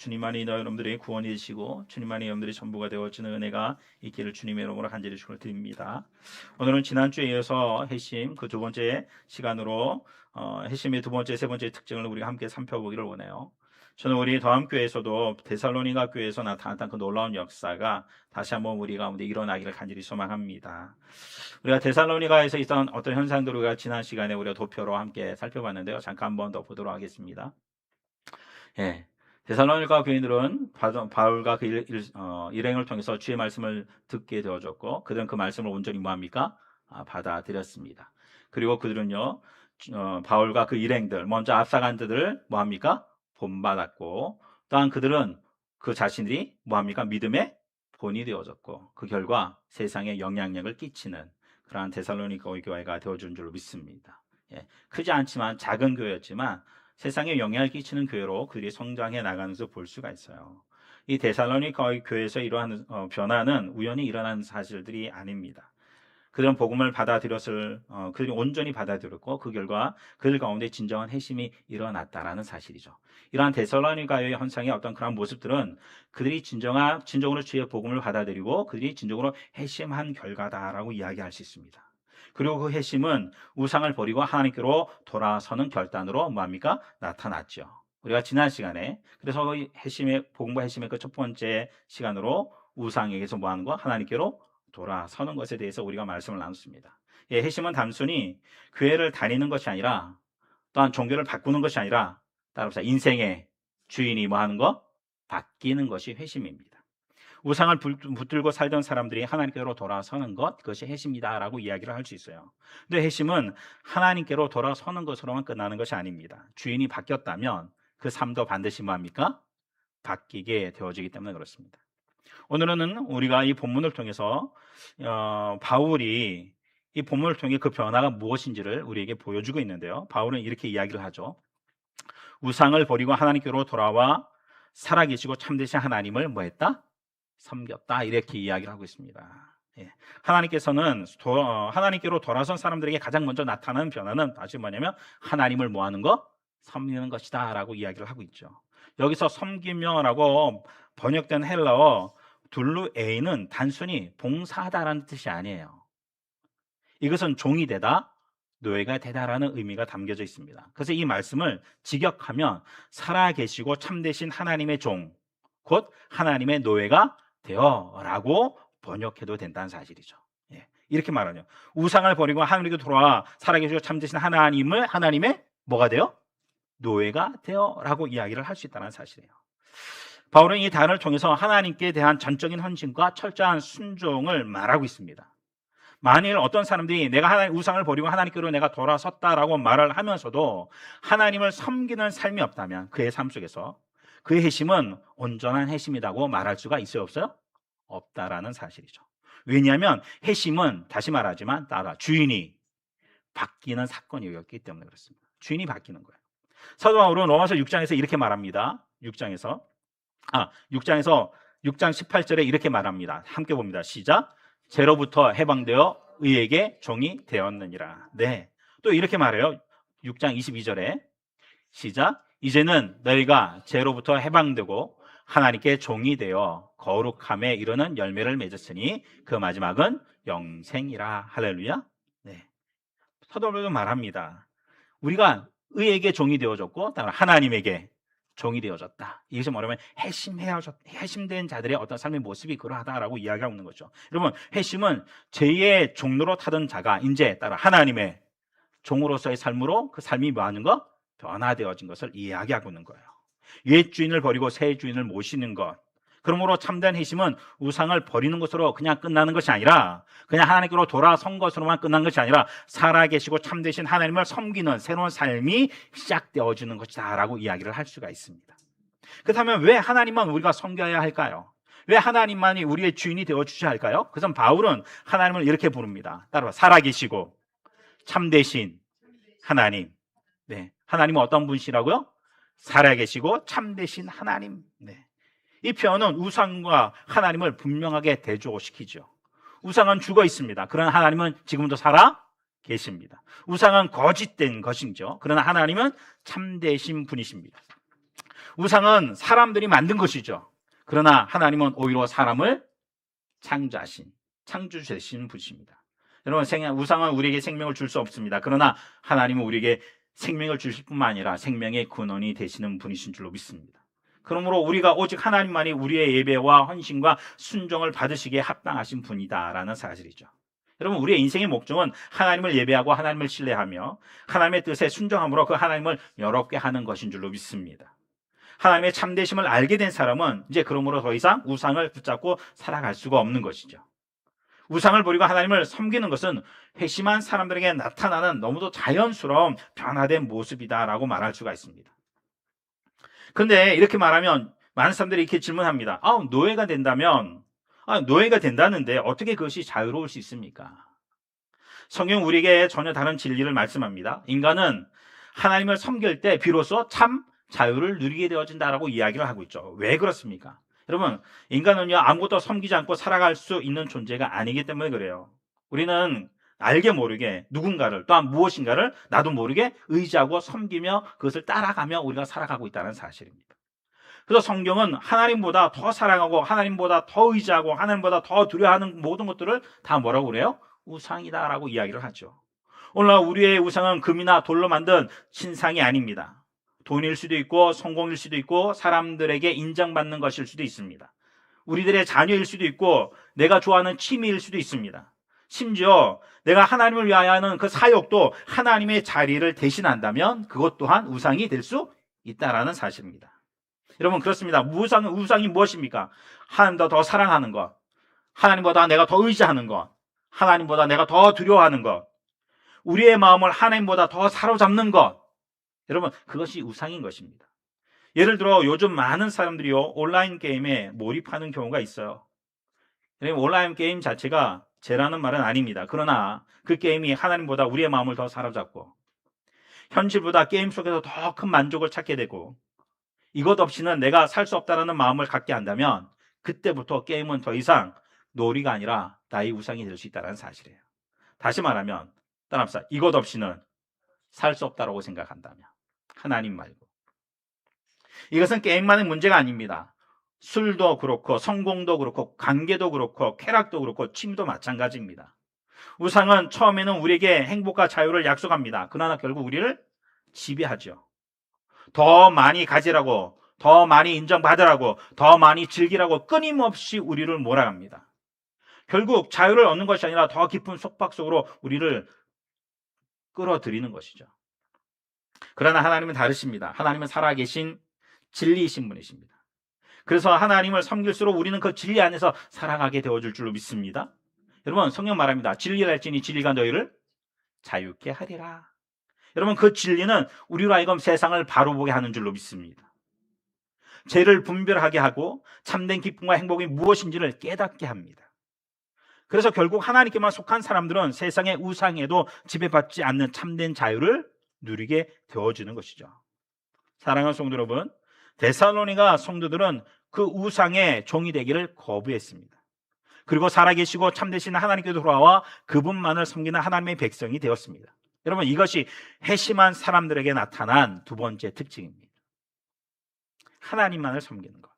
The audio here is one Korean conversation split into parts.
주님만이 여러분들의 구원이 되시고 주님만이 여러분들의 전부가 되어지는 은혜가 있기를 주님의 이름으로 간절히 축원드립니다. 오늘은 지난주에 이어서 회심 그 두 번째 시간으로 회심의 두 번째, 세 번째 특징을 우리가 함께 살펴보기를 원해요. 저는 우리 더함교회에서도 데살로니가 교회에서 나타났던 그 놀라운 역사가 다시 한번 우리 가운데 일어나기를 간절히 소망합니다. 우리가 데살로니가에서 있던 어떤 현상들을 우리가 지난 시간에 우리가 도표로 함께 살펴봤는데요. 잠깐 한번 더 보도록 하겠습니다. 예. 데살로니가 교인들은 바울과 그 일행을 통해서 주의 말씀을 듣게 되어졌고 그들은 그 말씀을 온전히 뭐합니까? 받아들였습니다. 그리고 그들은요 바울과 그 일행들 먼저 앞서간 자들을 뭐합니까? 본받았고 또한 그들은 그 자신들이 뭐합니까? 믿음의 본이 되어졌고 그 결과 세상에 영향력을 끼치는 그러한 데살로니가 교회가 되어준 줄로 믿습니다. 예. 크지 않지만 작은 교회였지만 세상에 영향을 끼치는 교회로 그들이 성장해 나가는 것을 볼 수가 있어요. 이 데살로니가 교회에서 이러한 변화는 우연히 일어난 사실들이 아닙니다. 그들은 복음을 그들이 온전히 받아들였고 그 결과 그들 가운데 진정한 회심이 일어났다라는 사실이죠. 이러한 데살로니가의 현상의 어떤 그런 모습들은 그들이 진정으로 주의 복음을 받아들이고 그들이 진정으로 회심한 결과다라고 이야기할 수 있습니다. 그리고 그 회심은 우상을 버리고 하나님께로 돌아서는 결단으로 뭐합니까? 나타났죠. 우리가 지난 시간에 그래서 복음과 회심의 그 첫 번째 시간으로 우상에게서 뭐하는 거? 하나님께로 돌아서는 것에 대해서 우리가 말씀을 나눴습니다. 예, 회심은 단순히 교회를 다니는 것이 아니라 또한 종교를 바꾸는 것이 아니라 따라서 인생의 주인이 뭐하는 거? 바뀌는 것이 회심입니다. 우상을 붙들고 살던 사람들이 하나님께로 돌아서는 것, 그것이 회심이다라고 이야기를 할 수 있어요. 근데 회심은 하나님께로 돌아서는 것으로만 끝나는 것이 아닙니다. 주인이 바뀌었다면 그 삶도 반드시 뭐합니까? 바뀌게 되어지기 때문에 그렇습니다. 오늘은 우리가 이 본문을 통해서 바울이 이 본문을 통해 그 변화가 무엇인지를 우리에게 보여주고 있는데요. 바울은 이렇게 이야기를 하죠. 우상을 버리고 하나님께로 돌아와 살아계시고 참되신 하나님을 뭐했다? 섬겼다. 이렇게 이야기를 하고 있습니다. 예. 하나님께서는 하나님께로 돌아선 사람들에게 가장 먼저 나타나는 변화는 다시 뭐냐면 하나님을 뭐하는 거? 섬기는 것이다 라고 이야기를 하고 있죠. 여기서 섬기며라고 번역된 헬라어 둘루에이는 단순히 봉사하다라는 뜻이 아니에요. 이것은 종이 되다, 노예가 되다라는 의미가 담겨져 있습니다. 그래서 이 말씀을 직역하면 살아계시고 참되신 하나님의 종, 곧 하나님의 노예가 되어라고 번역해도 된다는 사실이죠. 예, 이렇게 말하죠. 우상을 버리고 하나님께 돌아와 살아계시고 참되신 하나님의 뭐가 돼요? 노예가 되어라고 이야기를 할 수 있다는 사실이에요. 바울은 이 단어를 통해서 하나님께 대한 전적인 헌신과 철저한 순종을 말하고 있습니다. 만일 어떤 사람들이 내가 우상을 버리고 하나님께로 내가 돌아섰다라고 말을 하면서도 하나님을 섬기는 삶이 없다면 그의 삶 속에서 그의 회심은 온전한 회심이라고 말할 수가 있어요, 없어요? 없다라는 사실이죠. 왜냐하면 회심은 다시 말하지만 주인이 바뀌는 사건이었기 때문에 그렇습니다. 주인이 바뀌는 거예요. 사도 바울은 로마서 6장에서 이렇게 말합니다. 6장 18절에 이렇게 말합니다. 함께 봅니다. 시작. 죄로부터 해방되어 의에게 종이 되었느니라. 네. 또 이렇게 말해요. 6장 22절에 시작. 이제는 너희가 죄로부터 해방되고 하나님께 종이 되어 거룩함에 이르는 열매를 맺었으니 그 마지막은 영생이라. 할렐루야. 네. 사도 바울은 말합니다. 우리가 의에게 종이 되어졌고 하나님에게 종이 되어졌다. 이것이 뭐냐면 회심된 자들의 어떤 삶의 모습이 그러하다라고 이야기하고 있는 거죠. 여러분, 회심은 죄의 종로로 타던 자가 이제 따라 하나님의 종으로서의 삶으로 그 삶이 뭐하는 거? 변화되어진 것을 이야기하고 있는 거예요. 옛 주인을 버리고 새 주인을 모시는 것. 그러므로 참된 회심은 우상을 버리는 것으로 그냥 끝나는 것이 아니라 그냥 하나님께로 돌아선 것으로만 끝난 것이 아니라 살아계시고 참되신 하나님을 섬기는 새로운 삶이 시작되어지는 것이다 라고 이야기를 할 수가 있습니다. 그렇다면 왜 하나님만 우리가 섬겨야 할까요? 왜 하나님만이 우리의 주인이 되어주셔야 할까요? 그래서 바울은 하나님을 이렇게 부릅니다. 따라서 살아계시고 참되신 하나님. 네. 하나님은 어떤 분이시라고요? 살아계시고 참되신 하나님. 네. 이 표현은 우상과 하나님을 분명하게 대조시키죠. 우상은 죽어 있습니다. 그러나 하나님은 지금도 살아 계십니다. 우상은 거짓된 것이죠. 그러나 하나님은 참되신 분이십니다. 우상은 사람들이 만든 것이죠. 그러나 하나님은 오히려 사람을 창조주신 분이십니다. 여러분, 우상은 우리에게 생명을 줄 수 없습니다. 그러나 하나님은 우리에게 생명을 주실 뿐만 아니라 생명의 근원이 되시는 분이신 줄로 믿습니다. 그러므로 우리가 오직 하나님만이 우리의 예배와 헌신과 순종을 받으시기에 합당하신 분이다라는 사실이죠. 여러분, 우리의 인생의 목적은 하나님을 예배하고 하나님을 신뢰하며 하나님의 뜻에 순종함으로 그 하나님을 여롭게 하는 것인 줄로 믿습니다. 하나님의 참되심을 알게 된 사람은 이제 그러므로 더 이상 우상을 붙잡고 살아갈 수가 없는 것이죠. 우상을 버리고 하나님을 섬기는 것은 회심한 사람들에게 나타나는 너무도 자연스러운 변화된 모습이다라고 말할 수가 있습니다. 그런데 이렇게 말하면 많은 사람들이 이렇게 질문합니다. 노예가 된다면, 노예가 된다는데 어떻게 그것이 자유로울 수 있습니까? 성경 우리에게 전혀 다른 진리를 말씀합니다. 인간은 하나님을 섬길 때 비로소 참 자유를 누리게 되어진다라고 이야기를 하고 있죠. 왜 그렇습니까? 여러분, 인간은요, 아무것도 섬기지 않고 살아갈 수 있는 존재가 아니기 때문에 그래요. 우리는 알게 모르게 누군가를, 또한 무엇인가를 나도 모르게 의지하고 섬기며 그것을 따라가며 우리가 살아가고 있다는 사실입니다. 그래서 성경은 하나님보다 더 사랑하고 하나님보다 더 의지하고 하나님보다 더 두려워하는 모든 것들을 다 뭐라고 그래요? 우상이다라고 이야기를 하죠. 오늘날 우리의 우상은 금이나 돌로 만든 신상이 아닙니다. 돈일 수도 있고 성공일 수도 있고 사람들에게 인정받는 것일 수도 있습니다. 우리들의 자녀일 수도 있고 내가 좋아하는 취미일 수도 있습니다. 심지어 내가 하나님을 위하여 하는 그 사역도 하나님의 자리를 대신한다면 그것 또한 우상이 될 수 있다라는 사실입니다. 여러분, 그렇습니다. 우상이 무엇입니까? 하나님보다 더 사랑하는 것, 하나님보다 내가 더 의지하는 것, 하나님보다 내가 더 두려워하는 것, 우리의 마음을 하나님보다 더 사로잡는 것, 여러분, 그것이 우상인 것입니다. 예를 들어 요즘 많은 사람들이요, 온라인 게임에 몰입하는 경우가 있어요. 온라인 게임 자체가 죄라는 말은 아닙니다. 그러나 그 게임이 하나님보다 우리의 마음을 더 사로잡고 현실보다 게임 속에서 더 큰 만족을 찾게 되고 이것 없이는 내가 살 수 없다는 마음을 갖게 한다면 그때부터 게임은 더 이상 놀이가 아니라 나의 우상이 될 수 있다는 사실이에요. 다시 말하면 따라합시다. 이것 없이는 살 수 없다고 생각한다면 하나님 말고. 이것은 게임만의 문제가 아닙니다. 술도 그렇고 성공도 그렇고 관계도 그렇고 쾌락도 그렇고 취미도 마찬가지입니다. 우상은 처음에는 우리에게 행복과 자유를 약속합니다. 그러나 결국 우리를 지배하죠. 더 많이 가지라고, 더 많이 인정받으라고, 더 많이 즐기라고 끊임없이 우리를 몰아갑니다. 결국 자유를 얻는 것이 아니라 더 깊은 속박 속으로 우리를 끌어들이는 것이죠. 그러나 하나님은 다르십니다. 하나님은 살아계신 진리이신 분이십니다. 그래서 하나님을 섬길수록 우리는 그 진리 안에서 살아가게 되어줄 줄로 믿습니다. 여러분, 성경 말합니다. 진리를 알지니 진리가 너희를 자유케 하리라. 여러분, 그 진리는 우리로 하여금 세상을 바로 보게 하는 줄로 믿습니다. 죄를 분별하게 하고 참된 기쁨과 행복이 무엇인지를 깨닫게 합니다. 그래서 결국 하나님께만 속한 사람들은 세상의 우상에도 지배받지 않는 참된 자유를 누리게 되어지는 것이죠. 사랑하는 성도 여러분, 데살로니가 성도들은 그 우상의 종이 되기를 거부했습니다. 그리고 살아계시고 참되신 하나님께 돌아와 그분만을 섬기는 하나님의 백성이 되었습니다. 여러분, 이것이 회심한 사람들에게 나타난 두 번째 특징입니다. 하나님만을 섬기는 것.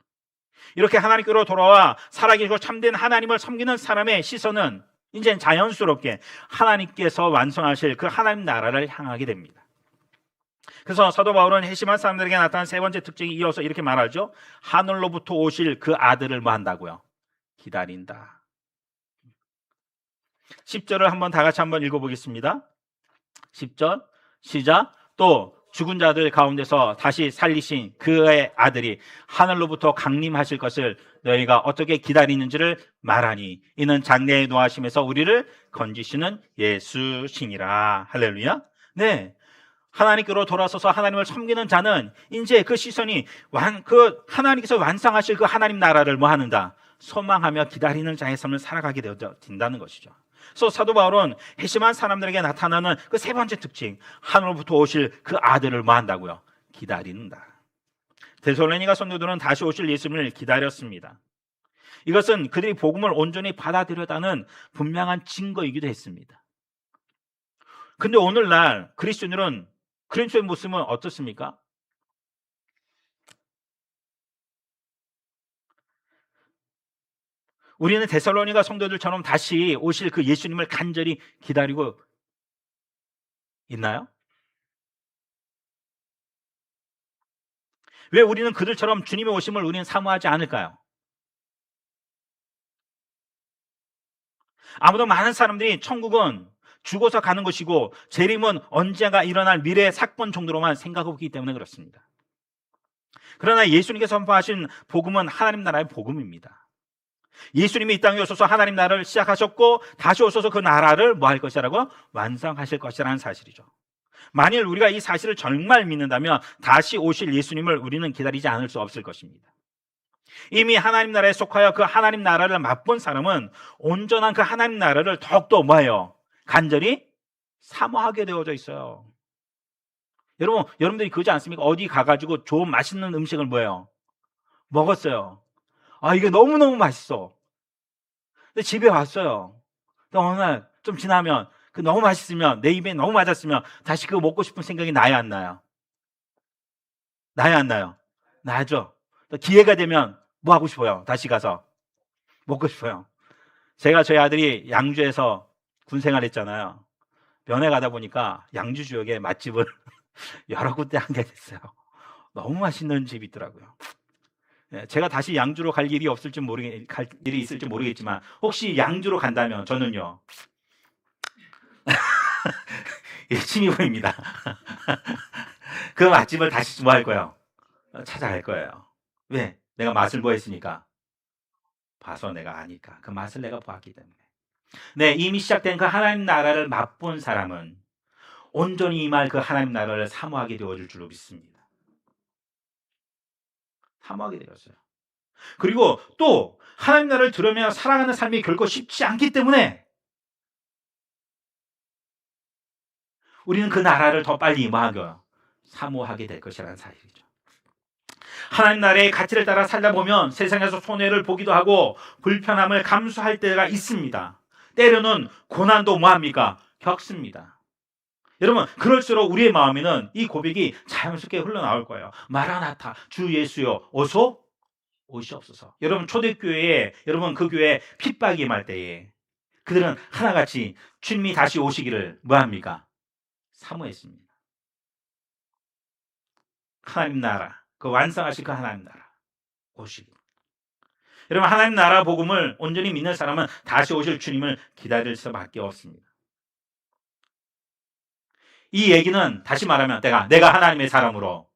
이렇게 하나님께로 돌아와 살아계시고 참된 하나님을 섬기는 사람의 시선은 이제 자연스럽게 하나님께서 완성하실 그 하나님 나라를 향하게 됩니다. 그래서 사도 바울은 회심한 사람들에게 나타난 세 번째 특징이 이어서 이렇게 말하죠. 하늘로부터 오실 그 아들을 뭐 한다고요? 기다린다. 10절을 한번 다 같이 한번 읽어보겠습니다. 10절 시작. 또 죽은 자들 가운데서 다시 살리신 그의 아들이 하늘로부터 강림하실 것을 너희가 어떻게 기다리는지를 말하니 이는 장래에 노하심에서 우리를 건지시는 예수시니라. 할렐루야. 네, 하나님께로 돌아서서 하나님을 섬기는 자는 이제 그 시선이 그 하나님께서 완성하실 그 하나님 나라를 뭐 하는다? 소망하며 기다리는 자의 삶을 살아가게 된다는 것이죠. 그래서 사도 바울은 회심한 사람들에게 나타나는 그 세 번째 특징, 하늘로부터 오실 그 아들을 뭐 한다고요? 기다린다. 데살로니가 성도들은 다시 오실 예수님을 기다렸습니다. 이것은 그들이 복음을 온전히 받아들였다는 분명한 증거이기도 했습니다. 근데 오늘날 그리스도인의 모습은 어떻습니까? 우리는 데살로니가 성도들처럼 다시 오실 그 예수님을 간절히 기다리고 있나요? 왜 우리는 그들처럼 주님의 오심을 우리는 사모하지 않을까요? 아무도 많은 사람들이 천국은 죽어서 가는 것이고 재림은 언젠가 일어날 미래의 사건 정도로만 생각하고 있기 때문에 그렇습니다. 그러나 예수님께서 선포하신 복음은 하나님 나라의 복음입니다. 예수님이 이 땅에 오셔서 하나님 나라를 시작하셨고 다시 오셔서 그 나라를 뭐 할 것이라고? 완성하실 것이라는 사실이죠. 만일 우리가 이 사실을 정말 믿는다면 다시 오실 예수님을 우리는 기다리지 않을 수 없을 것입니다. 이미 하나님 나라에 속하여 그 하나님 나라를 맛본 사람은 온전한 그 하나님 나라를 더욱더 뭐예요? 간절히 사모하게 되어져 있어요. 여러분들이 그러지 않습니까? 어디 가가지고 좋은 맛있는 음식을 뭐예요? 먹었어요. 아, 이게 너무너무 맛있어. 근데 집에 왔어요. 근데 어느 날 좀 지나면 그 너무 맛있으면, 내 입에 너무 맞았으면 다시 그거 먹고 싶은 생각이 나야 안 나요? 나야 안 나요? 나죠. 기회가 되면 뭐 하고 싶어요? 다시 가서 먹고 싶어요. 제가 저희 아들이 양주에서 군 생활했잖아요. 면회 가다 보니까 양주 지역에 맛집을 여러 군데 하게 됐어요. 너무 맛있는 집이 있더라고요. 제가 다시 양주로 갈 일이 갈 일이 있을지 모르겠지만 혹시 양주로 간다면 저는요. 열심히 보입니다. 그 맛집을 다시 뭐 할 거예요? 찾아갈 거예요. 왜? 내가 맛을 뭐 했으니까? 봐서 내가 아니까. 그 맛을 내가 보았기 때문에. 네, 이미 시작된 그 하나님 나라를 맛본 사람은 온전히 임할 그 하나님 나라를 사모하게 되어줄 줄로 믿습니다. 사모하게 되었어요. 그리고 또 하나님 나라를 들으며 살아가는 삶이 결코 쉽지 않기 때문에 우리는 그 나라를 더 빨리 임하게 사모하게 될 것이라는 사실이죠. 하나님 나라의 가치를 따라 살다 보면 세상에서 손해를 보기도 하고 불편함을 감수할 때가 있습니다. 때로는 고난도 뭐합니까? 겪습니다. 여러분, 그럴수록 우리의 마음에는 이 고백이 자연스럽게 흘러나올 거예요. 마라나타, 주 예수여 어서 오시옵소서. 여러분, 초대교회에 여러분 그 교회에 핍박이 임할 때에 그들은 하나같이 주님이 다시 오시기를 뭐합니까? 사모했습니다. 하나님 나라, 그 완성하실 그 하나님 나라 오시기. 여러분, 하나님 나라 복음을 온전히 믿는 사람은 다시 오실 주님을 기다릴 수밖에 없습니다. 이 얘기는 다시 말하면 내가 하나님의 사람으로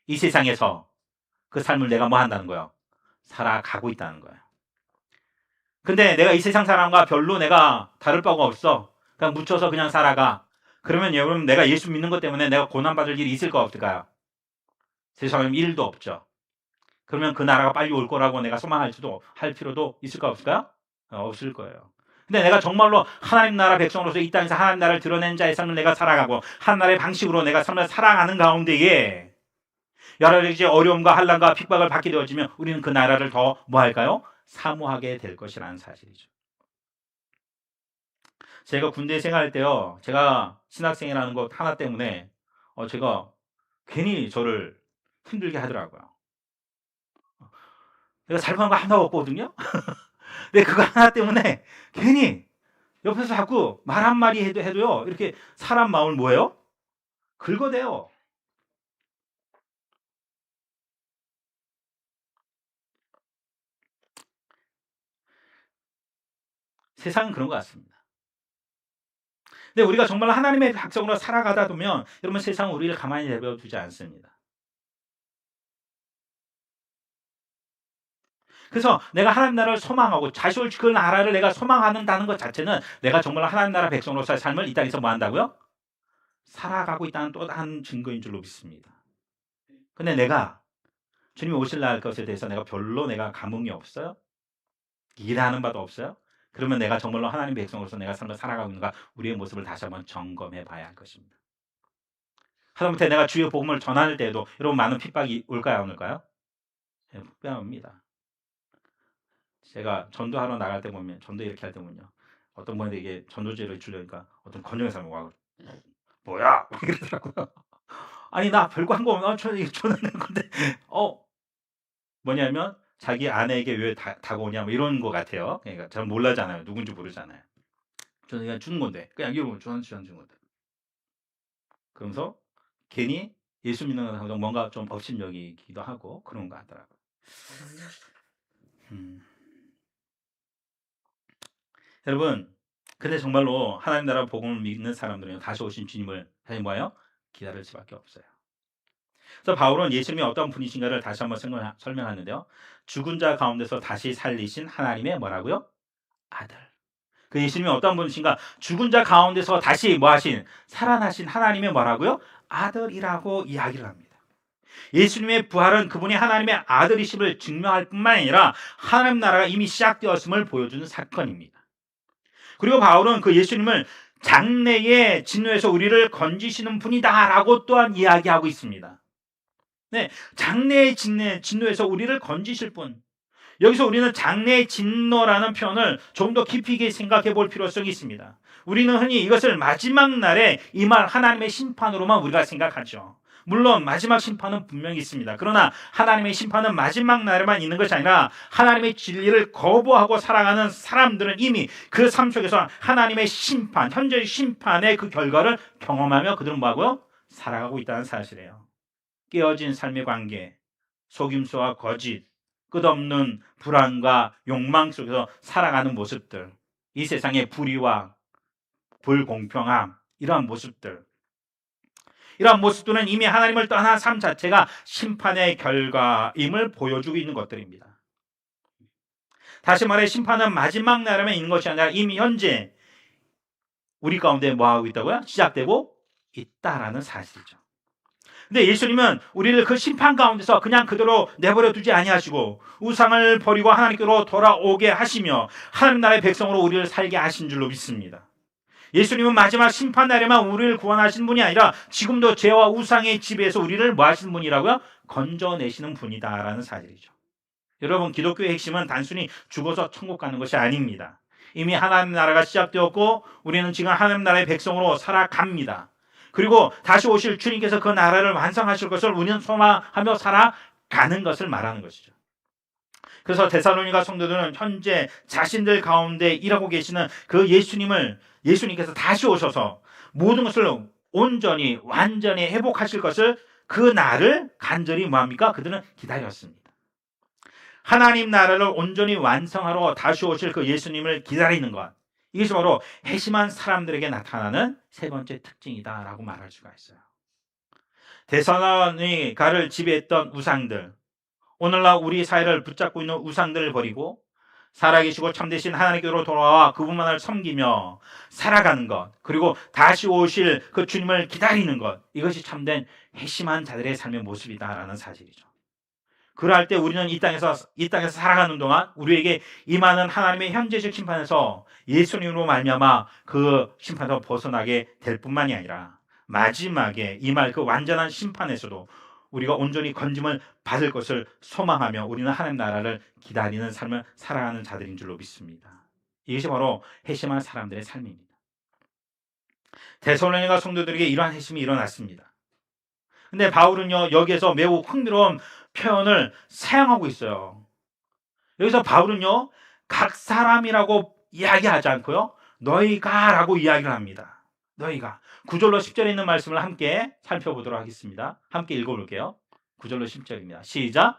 이 세상에서 그 삶을 내가 뭐 한다는 거예요? 살아가고 있다는 거예요. 근데 내가 이 세상 사람과 별로 내가 다를 바가 없어. 그냥 묻혀서 그냥 살아가. 그러면 여러분, 내가 예수 믿는 것 때문에 내가 고난받을 일이 있을까 없을까요? 세상에 1도 없죠. 그러면 그 나라가 빨리 올 거라고 내가 할 필요도 있을까 없을까요? 없을 거예요. 근데 내가 정말로 하나님 나라 백성으로서 이 땅에서 하나님 나라를 드러낸 자의 삶을 내가 살아가고 하나님 나라의 방식으로 내가 삶을 살아가는 가운데에 여러 가지 어려움과 환난과 핍박을 받게 되어지면 우리는 그 나라를 더 뭐 할까요? 사모하게 될 것이라는 사실이죠. 제가 군대 생활할 때요, 제가 신학생이라는 것 하나 때문에 제가 괜히 저를 힘들게 하더라고요. 내가 잘못한 거 하나도 없거든요. 근데 그거 하나 때문에 괜히 옆에서 자꾸 말 한마디 해도요, 이렇게 사람 마음을 뭐예요? 긁어대요. 세상은 그런 것 같습니다. 근데 우리가 정말 하나님의 백성으로 살아가다 보면 여러분, 세상은 우리를 가만히 내버려두지 않습니다. 그래서 내가 하나님 나라를 소망하고 다시 올 그 나라를 내가 소망한다는 것 자체는 내가 정말 하나님 나라 백성으로서의 삶을 이 땅에서 뭐 한다고요? 살아가고 있다는 또 다른 증거인 줄로 믿습니다. 근데 내가 주님이 오실 날 것에 대해서 내가 별로 내가 감흥이 없어요? 이해하는 바도 없어요? 그러면 내가 정말로 하나님 백성으로서 내가 삶을 살아가고 있는가, 우리의 모습을 다시 한번 점검해 봐야 할 것입니다. 하다못해 내가 주의 복음을 전할 때에도 여러분, 많은 핍박이 올까요, 안 올까요? 네, 핍박입니다. 제가 전도하러 나갈 때 보면, 전도 이렇게 할 때 보면요, 어떤 분한테 이게 전도제를 주려니까 어떤 건영의 사람이 와, 뭐야? 이러더라고요. 아니, 나 별거 한 거 없나? 저는 이거 전하는 건데. 뭐냐면 자기 아내에게 왜 다가오냐 뭐 이런 것 같아요. 그러니까 잘 몰라잖아요. 누군지 모르잖아요. 저는 그냥 주는 건데 그냥 이러면 저는 주는 건데. 그러면서 괜히 예수 믿는 사람 뭔가 좀 업신여기기도 하고 그런 것 같더라고요. 여러분, 근데 정말로 하나님 나라 복음을 믿는 사람들은 다시 오신 주님을 사실 뭐예요? 기다릴 수밖에 없어요. 그래서 바울은 예수님이 어떤 분이신가를 다시 한번 설명하는데요. 죽은 자 가운데서 다시 살리신 하나님의 뭐라고요? 아들. 그 예수님이 어떤 분이신가? 죽은 자 가운데서 다시 뭐하신? 살아나신 하나님의 뭐라고요? 아들이라고 이야기를 합니다. 예수님의 부활은 그분이 하나님의 아들이심을 증명할 뿐만 아니라 하나님 나라가 이미 시작되었음을 보여주는 사건입니다. 그리고 바울은 그 예수님을 장래의 진노에서 우리를 건지시는 분이다라고 또한 이야기하고 있습니다. 네, 장래의 진노에서 우리를 건지실 분. 여기서 우리는 장래의 진노라는 표현을 좀 더 깊이 있게 생각해 볼 필요성이 있습니다. 우리는 흔히 이것을 마지막 날에 임할 하나님의 심판으로만 우리가 생각하죠. 물론 마지막 심판은 분명히 있습니다. 그러나 하나님의 심판은 마지막 날에만 있는 것이 아니라 하나님의 진리를 거부하고 살아가는 사람들은 이미 그 삶 속에서 하나님의 심판, 현재의 심판의 그 결과를 경험하며 그들은 뭐하고요? 살아가고 있다는 사실이에요. 깨어진 삶의 관계, 속임수와 거짓, 끝없는 불안과 욕망 속에서 살아가는 모습들, 이 세상의 불의와 불공평함, 이러한 모습들은 이미 하나님을 떠난 삶 자체가 심판의 결과임을 보여주고 있는 것들입니다. 다시 말해 심판은 마지막 날에만 있는 것이 아니라 이미 현재 우리 가운데 뭐하고 있다고요? 시작되고 있다라는 사실이죠. 근데 예수님은 우리를 그 심판 가운데서 그냥 그대로 내버려 두지 아니하시고 우상을 버리고 하나님께로 돌아오게 하시며 하나님 나라의 백성으로 우리를 살게 하신 줄로 믿습니다. 예수님은 마지막 심판 날에만 우리를 구원하신 분이 아니라 지금도 죄와 우상의 지배에서 우리를 뭐 하시는 분이라고요? 건져내시는 분이다라는 사실이죠. 여러분, 기독교의 핵심은 단순히 죽어서 천국 가는 것이 아닙니다. 이미 하나님 나라가 시작되었고 우리는 지금 하나님 나라의 백성으로 살아갑니다. 그리고 다시 오실 주님께서 그 나라를 완성하실 것을 우리는 소망하며 살아가는 것을 말하는 것이죠. 그래서 데살로니가 성도들은 현재 자신들 가운데 일하고 계시는 그 예수님께서 다시 오셔서 모든 것을 온전히 완전히 회복하실 것을 그 날을 간절히 뭐합니까? 그들은 기다렸습니다. 하나님 나라를 온전히 완성하러 다시 오실 그 예수님을 기다리는 것, 이것이 바로 회심한 사람들에게 나타나는 세 번째 특징이다라고 말할 수가 있어요. 데살로니가를 지배했던 우상들, 오늘날 우리 사회를 붙잡고 있는 우상들을 버리고 살아계시고 참되신 하나님께로 돌아와 그분만을 섬기며 살아가는 것, 그리고 다시 오실 그 주님을 기다리는 것, 이것이 참된 회심한 자들의 삶의 모습이다라는 사실이죠. 그럴 때 우리는 이 땅에서 살아가는 동안 우리에게 임하는 하나님의 현재적 심판에서 예수님으로 말미암아 그 심판에서 벗어나게 될 뿐만이 아니라 마지막에 임할 그 완전한 심판에서도 우리가 온전히 건짐을 받을 것을 소망하며 우리는 하나님 나라를 기다리는 삶을 살아가는 자들인 줄로 믿습니다. 이것이 바로 회심한 사람들의 삶입니다. 데살로니가 성도들에게 이러한 회심이 일어났습니다. 근데 바울은요, 여기에서 매우 흥미로운 표현을 사용하고 있어요. 여기서 바울은요, 각 사람이라고 이야기하지 않고요, 너희가 라고 이야기를 합니다. 너희가. 9절로 10절에 있는 말씀을 함께 살펴보도록 하겠습니다. 함께 읽어볼게요. 9절로 10절입니다. 시작.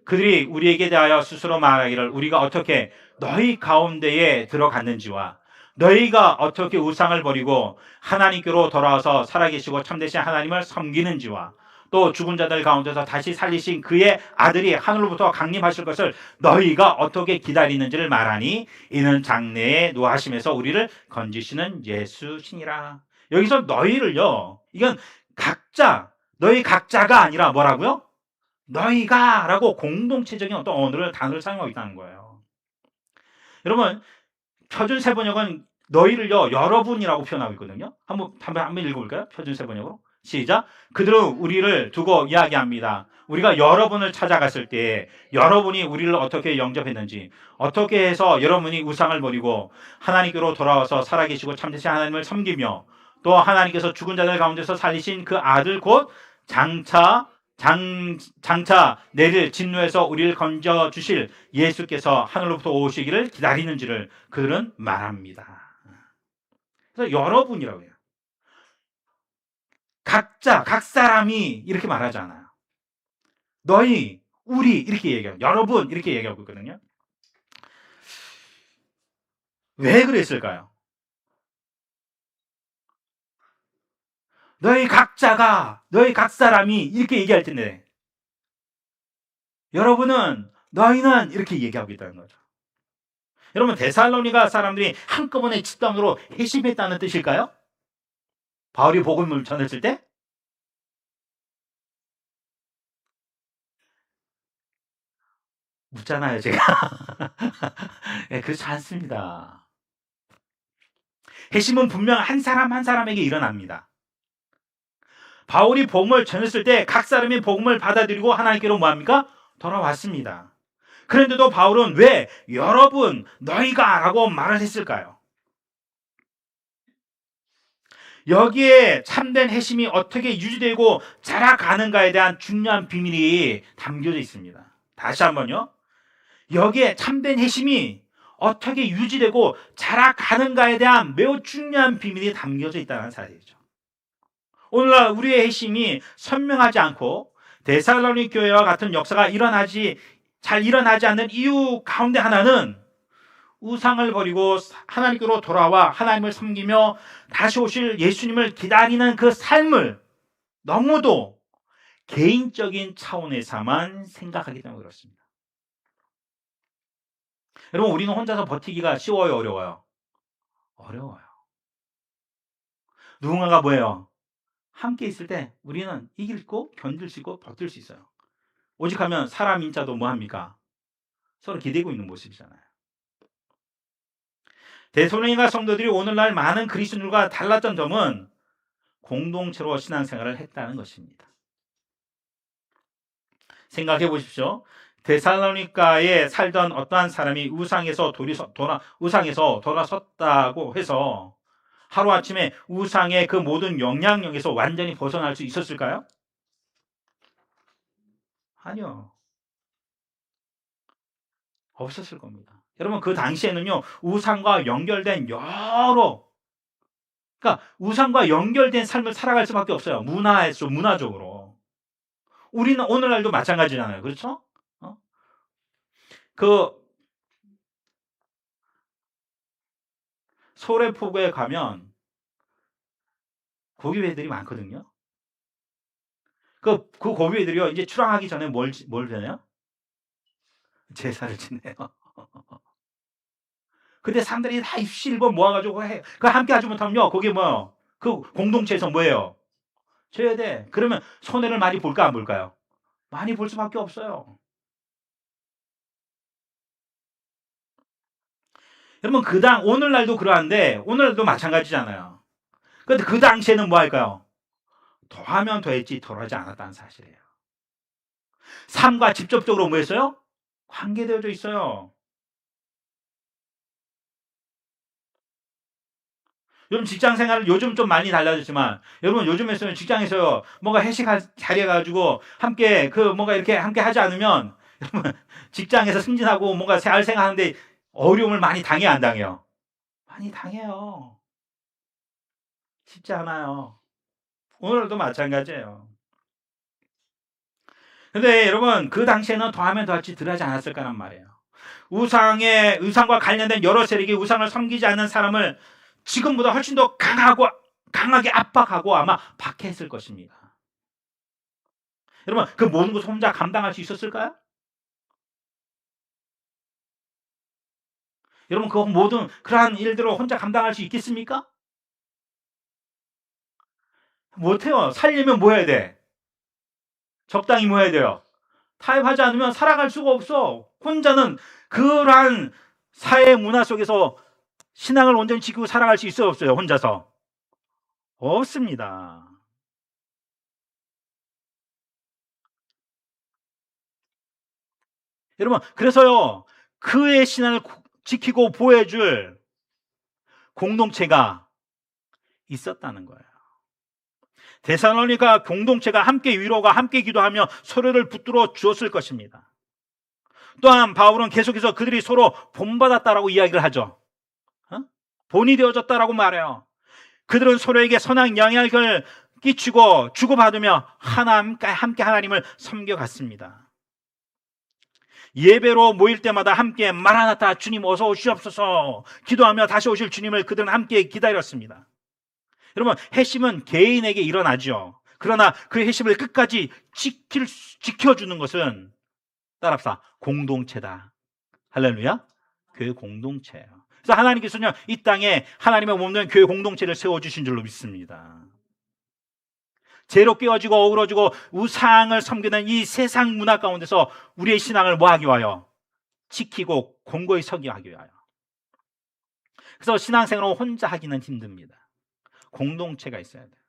그들이 우리에게 대하여 스스로 말하기를 우리가 어떻게 너희 가운데에 들어갔는지와 너희가 어떻게 우상을 버리고 하나님께로 돌아와서 살아계시고 참되신 하나님을 섬기는지와 또 죽은 자들 가운데서 다시 살리신 그의 아들이 하늘로부터 강림하실 것을 너희가 어떻게 기다리는지를 말하니 이는 장래에 노하심에서 우리를 건지시는 예수시니라. 여기서 너희를요, 이건 너희 각자가 아니라 뭐라고요? 너희가 라고 공동체적인 어떤 단어를 사용하고 있다는 거예요. 여러분, 표준세번역은 너희를요, 여러분이라고 표현하고 있거든요. 한번 읽어볼까요? 표준세번역으로. 시작. 그들은 우리를 두고 이야기합니다. 우리가 여러분을 찾아갔을 때 여러분이 우리를 어떻게 영접했는지, 어떻게 해서 여러분이 우상을 버리고 하나님께로 돌아와서 살아계시고 참되신 하나님을 섬기며 또 하나님께서 죽은 자들 가운데서 살리신 그 아들 곧 장차 장차 내릴 진노에서 우리를 건져 주실 예수께서 하늘로부터 오시기를 기다리는지를 그들은 말합니다. 그래서 여러분이라고 해요. 각자, 각 사람이 이렇게 말하잖아요. 너희, 우리 이렇게 얘기해요. 여러분 이렇게 얘기하고 있거든요. 왜 그랬을까요? 너희 각자가, 너희 각 사람이 이렇게 얘기할 텐데 여러분은, 너희는 이렇게 얘기하고 있다는 거죠. 여러분, 데살로니가 사람들이 한꺼번에 집단으로 회심했다는 뜻일까요? 바울이 복음을 전했을 때? 묻잖아요, 제가. 네, 그렇지 않습니다. 회심은 분명 한 사람 한 사람에게 일어납니다. 바울이 복음을 전했을 때 각 사람이 복음을 받아들이고 하나님께로 뭐합니까? 돌아왔습니다. 그런데도 바울은 왜 여러분, 너희가 라고 말을 했을까요? 여기에 참된 회심이 어떻게 유지되고 자라가는가에 대한 중요한 비밀이 담겨져 있습니다. 다시 한번요. 여기에 참된 회심이 어떻게 유지되고 자라가는가에 대한 매우 중요한 비밀이 담겨져 있다는 사실이죠. 오늘날 우리의 회심이 선명하지 않고 데살로니 교회와 같은 역사가 잘 일어나지 않는 이유 가운데 하나는 우상을 버리고 하나님께로 돌아와 하나님을 섬기며 다시 오실 예수님을 기다리는 그 삶을 너무도 개인적인 차원에서만 생각하기 때문에 그렇습니다. 여러분, 우리는 혼자서 버티기가 쉬워요, 어려워요? 어려워요. 누군가가 뭐예요? 함께 있을 때 우리는 이기고 견딜 수 있고 버틸 수 있어요. 오직하면 사람 인자도 뭐합니까? 서로 기대고 있는 모습이잖아요. 데살로니가 성도들이 오늘날 많은 그리스도인들과 달랐던 점은 공동체로 신앙생활을 했다는 것입니다. 생각해 보십시오. 데살로니가에 살던 어떠한 사람이 우상에서 돌아섰다고 해서 하루아침에 우상의 그 모든 영향력에서 완전히 벗어날 수 있었을까요? 아니요. 없었을 겁니다. 여러분, 그 당시에는요, 우상과 연결된 그러니까 우상과 연결된 삶을 살아갈 수밖에 없어요. 문화적으로. 우리는 오늘날도 마찬가지잖아요. 그렇죠? 그 소래포구에 가면 고기회들이 많거든요. 그 고기회들이요, 이제 출항하기 전에 뭘 되나요? 제사를 지내요. 근데 사람들이 다 입실고 모아가지고 해. 그 함께 하지 못하면요, 거기 그 공동체에서 뭐예요? 줘야 돼. 그러면 손해를 많이 볼까, 안 볼까요? 많이 볼 수밖에 없어요. 여러분, 오늘날도 그러한데, 오늘날도 마찬가지잖아요. 근데 그 당시에는 뭐 할까요? 더하면 더했지, 덜하지 않았다는 사실이에요. 삶과 직접적으로 뭐 했어요? 관계되어져 있어요. 여러분, 직장 생활을 요즘 좀 많이 달라졌지만, 여러분, 요즘에서는 직장에서요, 뭔가 회식 자리에 가지고 함께 뭔가 이렇게 함께 하지 않으면, 여러분, 직장에서 승진하고 뭔가 잘 생각하는데 어려움을 많이 당해요, 안 당해요? 많이 당해요. 쉽지 않아요. 오늘도 마찬가지예요. 근데 여러분, 그 당시에는 더하면 더할지 덜하지 않았을 거란 말이에요. 우상과 관련된 여러 세력이 우상을 섬기지 않는 사람을 지금보다 훨씬 더 강하게 압박하고 아마 박해했을 것입니다. 여러분, 그 모든 것을 혼자 감당할 수 있었을까요? 여러분, 그 모든 그러한 일들을 혼자 감당할 수 있겠습니까? 못해요. 살려면 뭐 해야 돼? 적당히 뭐 해야 돼요? 타협하지 않으면 살아갈 수가 없어. 혼자는 그러한 사회 문화 속에서 신앙을 온전히 지키고 살아갈 수 있어요, 없어요? 혼자서? 없습니다. 여러분, 그래서요, 그의 신앙을 지키고 보호해줄 공동체가 있었다는 거예요. 데살로니가 공동체가 함께 위로가 함께 기도하며 서로를 붙들어 주었을 것입니다. 또한 바울은 계속해서 그들이 서로 본받았다라고 이야기를 하죠. 본이 되어졌다라고 말해요. 그들은 서로에게 선한 영향을 끼치고 주고받으며 함께 하나님을 섬겨갔습니다. 예배로 모일 때마다 함께 마라나타 주님 어서 오시옵소서 기도하며 다시 오실 주님을 그들은 함께 기다렸습니다. 여러분, 회심은 개인에게 일어나죠. 그러나 그 회심을 끝까지 지켜주는 것은 따라합시다. 공동체다. 할렐루야. 교회 공동체예요. 그래서 하나님께서는 이 땅에 하나님의 몸된 교회 공동체를 세워주신 줄로 믿습니다. 죄로 깨어지고 어우러지고 우상을 섬기는 이 세상 문화 가운데서 우리의 신앙을 뭐하기 위하여? 지키고 공고히 서기 하기 위하여. 그래서 신앙생활은 혼자 하기는 힘듭니다. 공동체가 있어야 돼요.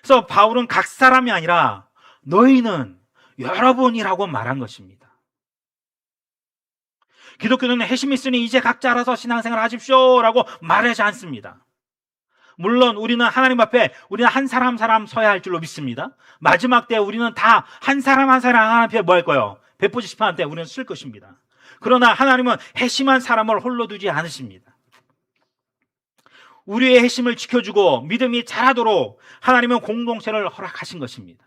그래서 바울은 각 사람이 아니라 너희는 여러분이라고 말한 것입니다. 기독교는 회심이 있으니 이제 각자 알아서 신앙생활 하십시오 라고 말하지 않습니다. 물론 우리는 하나님 앞에 우리는 한 사람 서야 할 줄로 믿습니다. 마지막 때 우리는 다 한 사람 하나님 앞에 뭐 할 거예요? 베푸지 싶어할 때 우리는 쓸 것입니다. 그러나 하나님은 회심한 사람을 홀로 두지 않으십니다. 우리의 회심을 지켜주고 믿음이 자라도록 하나님은 공동체를 허락하신 것입니다.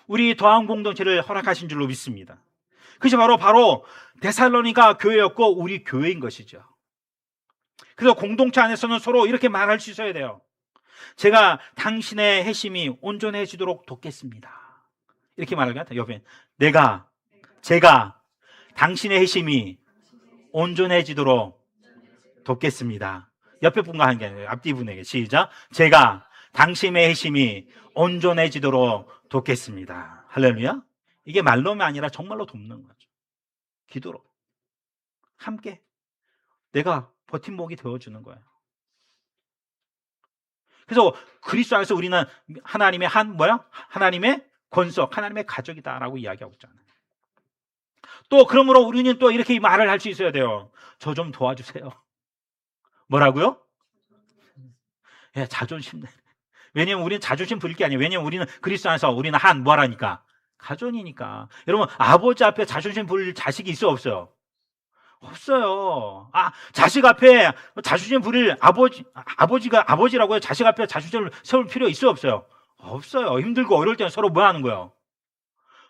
우리 더한 공동체를 허락하신 줄로 믿습니다. 그것이 바로 데살로니가 교회였고 우리 교회인 것이죠. 그래서 공동체 안에서는 서로 이렇게 말할 수 있어야 돼요. 제가 당신의 회심이 온전해지도록 돕겠습니다. 이렇게 말할 것 같아요. 옆에 제가 당신의 회심이 온전해지도록 돕겠습니다. 옆에 분과 한 게 아니라 앞뒤 분에게 시작. 제가 당신의 회심이 온전해지도록 돕겠습니다. 할렐루야. 이게 말로만 아니라 정말로 돕는 거죠. 기도로 함께 내가 버팀목이 되어주는 거예요. 그래서 그리스도 안에서 우리는 하나님의 하나님의 권속, 하나님의 가족이다라고 이야기하고 있잖아요. 또 그러므로 우리는 또 이렇게 말을 할 수 있어야 돼요. 저 좀 도와주세요. 뭐라고요? 예, 자존심. 왜냐면 우리는 자존심 부릴 게 아니에요. 왜냐면 우리는 그리스도 안에서 우리는 뭐라니까? 가족이니까. 여러분, 아버지 앞에 자존심 부릴 자식이 있어 없어요? 없어요. 자식 앞에 자존심 부릴 아버지라고요. 자식 앞에 자존심을 세울 필요 있어 없어요? 없어요. 힘들고 어려울 때는 서로 뭐 하는 거예요?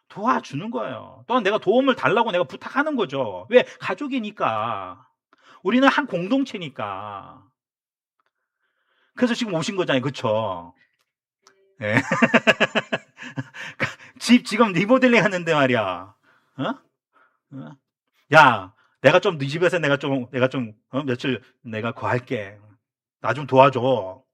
도와주는 거예요. 또한 내가 도움을 달라고 내가 부탁하는 거죠. 왜? 가족이니까. 우리는 한 공동체니까. 그래서 지금 오신 거잖아요. 그렇죠? 네. 집 지금 리모델링 하는데 말이야. 야, 내가 좀 네 집에서 내가 좀 며칠 내가 구할게. 나 좀 도와줘.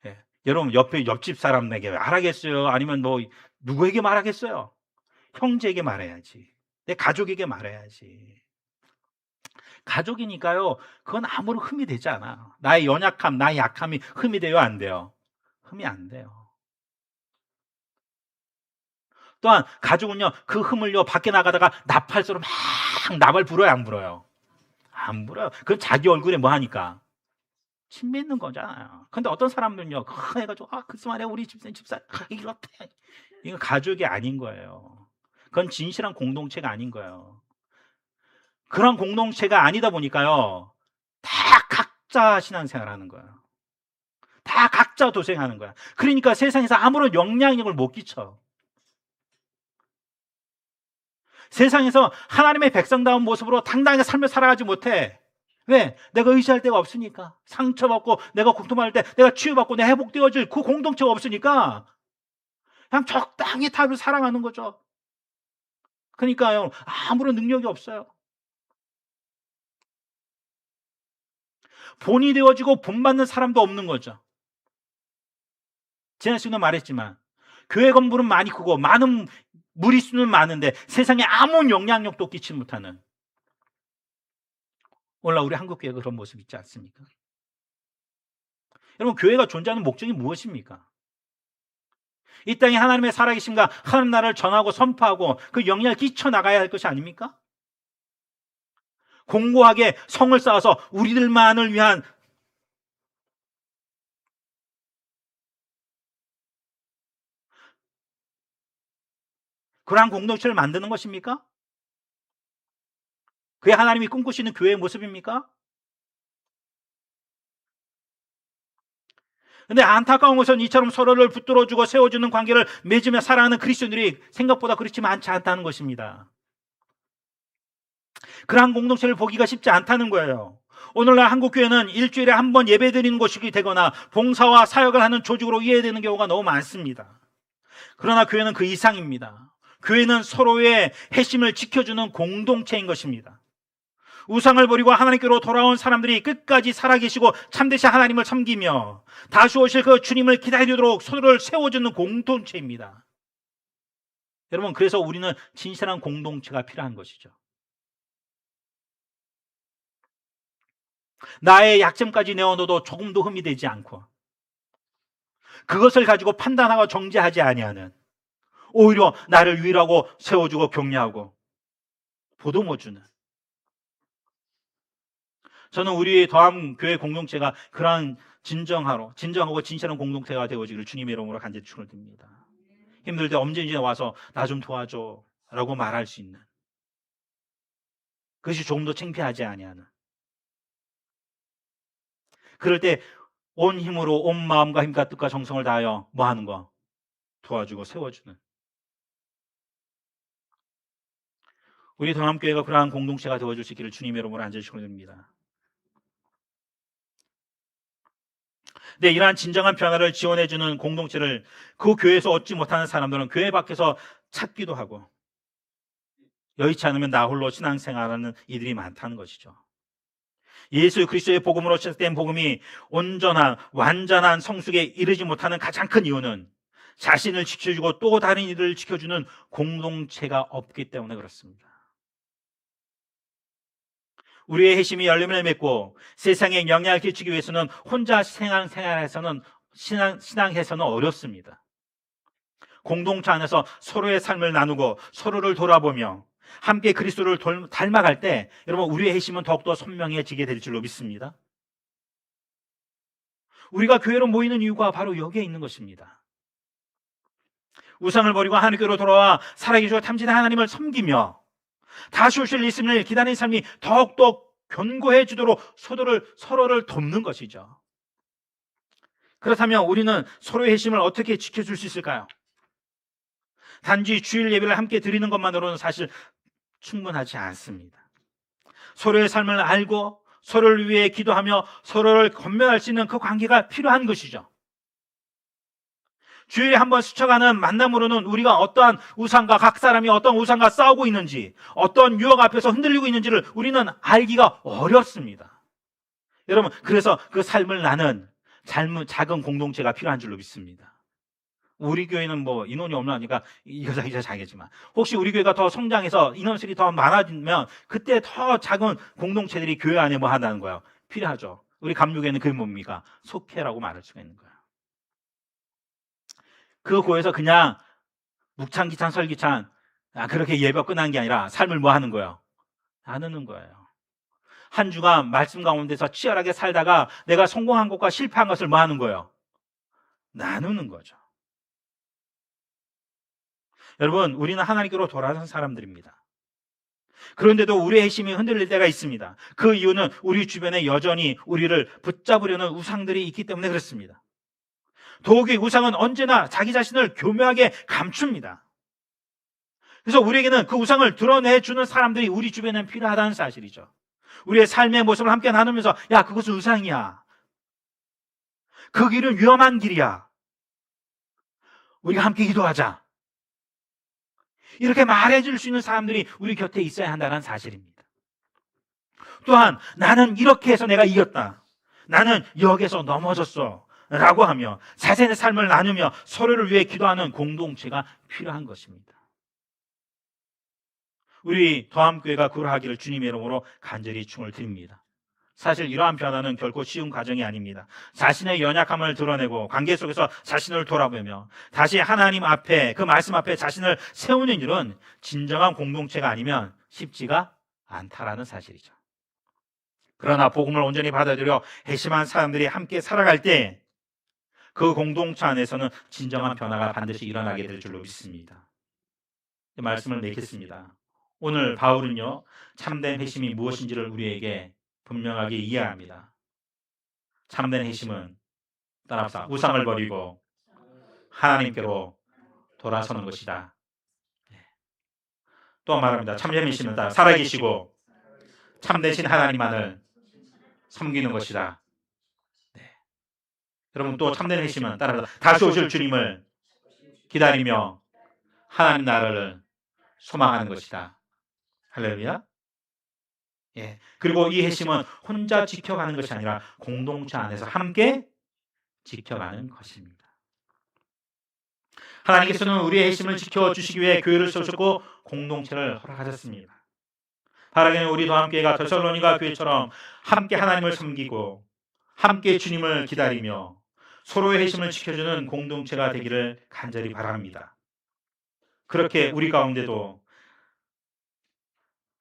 예. 여러분 옆집 사람에게 말하겠어요? 아니면 뭐 누구에게 말하겠어요? 형제에게 말해야지. 내 가족에게 말해야지. 가족이니까요. 그건 아무런 흠이 되지 않아. 나의 연약함, 나의 약함이 흠이 돼요, 안 돼요? 흠이 안 돼요. 또한 가족은요, 그 흠을요 밖에 나가다가 나팔소로 막 나발 불어요, 안 불어요? 안 불어요. 그건 자기 얼굴에 뭐 하니까 침 뱉는 거잖아요. 근데 어떤 사람들은요, 해가지고 글쎄 말이야 우리 집사 이렇대. 이거 가족이 아닌 거예요. 그건 진실한 공동체가 아닌 거예요. 그런 공동체가 아니다 보니까요, 다 각자 신앙생활 하는 거예요. 다 각자 도생하는 거야. 그러니까 세상에서 아무런 영향력을 못 끼쳐. 세상에서 하나님의 백성다운 모습으로 당당하게 삶을 살아가지 못해. 왜? 내가 의지할 데가 없으니까. 상처받고 내가 고통받을 때 내가 치유받고 내가 회복되어질 그 공동체가 없으니까 그냥 적당히 답을 살아가는 거죠. 그러니까요, 아무런 능력이 없어요. 본이 되어지고 본받는 사람도 없는 거죠. 지난 시간에 말했지만 교회 건물은 많이 크고 많은 무리수는 많은데 세상에 아무 영향력도 끼치지 못하는, 오늘 우리 한국교회가 그런 모습 있지 않습니까? 여러분, 교회가 존재하는 목적이 무엇입니까? 이 땅에 하나님의 살아계심과 하나님 나라를 전하고 선포하고 그 영향을 끼쳐나가야 할 것이 아닙니까? 공고하게 성을 쌓아서 우리들만을 위한 그러한 공동체를 만드는 것입니까? 그게 하나님이 꿈꾸시는 교회의 모습입니까? 근데 안타까운 것은 이처럼 서로를 붙들어주고 세워주는 관계를 맺으며 살아가는 그리스도인들이 생각보다 그렇지 많지 않다는 것입니다. 그러한 공동체를 보기가 쉽지 않다는 거예요. 오늘날 한국교회는 일주일에 한 번 예배드리는 곳이 되거나 봉사와 사역을 하는 조직으로 이해되는 경우가 너무 많습니다. 그러나 교회는 그 이상입니다. 교회는 서로의 핵심을 지켜주는 공동체인 것입니다. 우상을 버리고 하나님께로 돌아온 사람들이 끝까지 살아계시고 참되시 하나님을 섬기며 다시 오실 그 주님을 기다리도록 서로를 세워주는 공동체입니다. 여러분, 그래서 우리는 진실한 공동체가 필요한 것이죠. 나의 약점까지 내어놓어도 조금도 흠이 되지 않고 그것을 가지고 판단하고 정죄하지 아니하는, 오히려 나를 위로하고 세워주고 격려하고 보듬어주는, 저는 우리 더함교회 공동체가 그러한 진정하고 진실한 공동체가 되어지기를 주님의 이름으로 간절히 축원드립니다. 힘들 때 언제든지 와서 나 좀 도와줘 라고 말할 수 있는, 그것이 조금도 창피하지 아니하는, 그럴 때 온 힘으로 온 마음과 힘과 뜻과 정성을 다하여 뭐 하는 거? 도와주고 세워주는, 우리 더함교회가 그러한 공동체가 되어줄 수 있기를 주님의 이름으로 간절히 축원드립니다. 네, 이러한 진정한 변화를 지원해주는 공동체를 그 교회에서 얻지 못하는 사람들은 교회 밖에서 찾기도 하고 여의치 않으면 나 홀로 신앙생활하는 이들이 많다는 것이죠. 예수 그리스도의 복음으로 시작된 복음이 온전한 완전한 성숙에 이르지 못하는 가장 큰 이유는 자신을 지켜주고 또 다른 이들을 지켜주는 공동체가 없기 때문에 그렇습니다. 우리의 핵심이 열림을 맺고 세상에 영향을 끼치기 위해서는 혼자 신앙해서는 어렵습니다. 공동체 안에서 서로의 삶을 나누고 서로를 돌아보며 함께 그리스도를 닮아갈 때 여러분, 우리의 핵심은 더욱더 선명해지게 될 줄로 믿습니다. 우리가 교회로 모이는 이유가 바로 여기에 있는 것입니다. 우상을 버리고 하나님께로 돌아와 살아계시고 탐진한 하나님을 섬기며 다시 오실 예수님을 기다리는 삶이 더욱더 견고해지도록 서로를 돕는 것이죠. 그렇다면 우리는 서로의 핵심을 어떻게 지켜줄 수 있을까요? 단지 주일 예배를 함께 드리는 것만으로는 사실 충분하지 않습니다. 서로의 삶을 알고 서로를 위해 기도하며 서로를 건면할 수 있는 그 관계가 필요한 것이죠. 주일에 한번 스쳐가는 만남으로는 우리가 어떠한 우상과, 각 사람이 어떤 우상과 싸우고 있는지, 어떤 유혹 앞에서 흔들리고 있는지를 우리는 알기가 어렵습니다. 여러분, 그래서 그 삶을 나는 작은 공동체가 필요한 줄로 믿습니다. 우리 교회는 뭐 인원이 없나니까 이거 자겠지만, 혹시 우리 교회가 더 성장해서 인원수가 더 많아지면 그때 더 작은 공동체들이 교회 안에 뭐 한다는 거예요? 필요하죠. 우리 감육에는 그게 뭡니까? 속회라고 말할 수가 있는 거예요. 그 교회에서 그냥 묵찬 설기찬 그렇게 예배 끝난 게 아니라 삶을 뭐 하는 거예요? 나누는 거예요. 한 주간 말씀 가운데서 치열하게 살다가 내가 성공한 것과 실패한 것을 뭐 하는 거예요? 나누는 거죠. 여러분, 우리는 하나님께로 돌아선 사람들입니다. 그런데도 우리의 핵심이 흔들릴 때가 있습니다. 그 이유는 우리 주변에 여전히 우리를 붙잡으려는 우상들이 있기 때문에 그렇습니다. 더욱이 우상은 언제나 자기 자신을 교묘하게 감춥니다. 그래서 우리에게는 그 우상을 드러내주는 사람들이 우리 주변에 필요하다는 사실이죠. 우리의 삶의 모습을 함께 나누면서, 야, 그것은 우상이야. 그 길은 위험한 길이야. 우리가 함께 기도하자. 이렇게 말해줄 수 있는 사람들이 우리 곁에 있어야 한다는 사실입니다. 또한 나는 이렇게 해서 내가 이겼다, 나는 여기서 넘어졌어 라고 하며 자신의 삶을 나누며 서로를 위해 기도하는 공동체가 필요한 것입니다. 우리 더함교회가 그러하기를 주님의 이름으로 간절히 축원을 드립니다. 사실 이러한 변화는 결코 쉬운 과정이 아닙니다. 자신의 연약함을 드러내고 관계 속에서 자신을 돌아보며 다시 하나님 앞에, 그 말씀 앞에 자신을 세우는 일은 진정한 공동체가 아니면 쉽지가 않다라는 사실이죠. 그러나 복음을 온전히 받아들여 회심한 사람들이 함께 살아갈 때 그 공동체 안에서는 진정한 변화가 반드시 일어나게 될 줄로 믿습니다. 말씀을 맺겠습니다. 오늘 바울은요, 참된 회심이 무엇인지를 우리에게 분명하게 이해합니다. 참된 회심은 따라합시다. 우상을 버리고 하나님께로 돌아서는 것이다. 또 말합니다. 참된 회심은 살아계시고 참되신 하나님만을 섬기는 것이다. 네. 여러분, 또 참된 회심은 따라합니다. 다시 오실 주님을 기다리며 하나님 나라를 소망하는 것이다. 할렐루야. 예. 그리고 이 회심은 혼자 지켜가는 것이 아니라 공동체 안에서 함께 지켜가는 것입니다. 하나님께서는 우리의 회심을 지켜주시기 위해 교회를 세우셨고 공동체를 허락하셨습니다. 바라기는 우리 도함교회가 데살로니가 교회처럼 함께 하나님을 섬기고 함께 주님을 기다리며 서로의 회심을 지켜주는 공동체가 되기를 간절히 바랍니다. 그렇게 우리 가운데도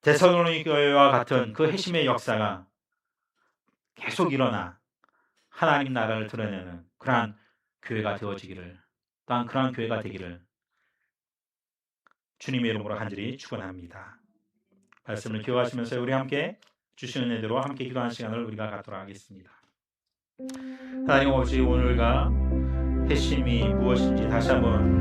데살로니 교회와 같은 그 회심의 역사가 계속 일어나 하나님 나라를 드러내는 그러한 교회가 되어지기를, 또한 그러한 교회가 되기를 주님의 이름으로 간절히 축원합니다. 말씀을 기억하시면서 우리 함께 주시는 은혜대로 함께 기도하는 시간을 우리가 갖도록 하겠습니다. 하나님, 오직 오늘과 회심이 무엇인지 다시 한번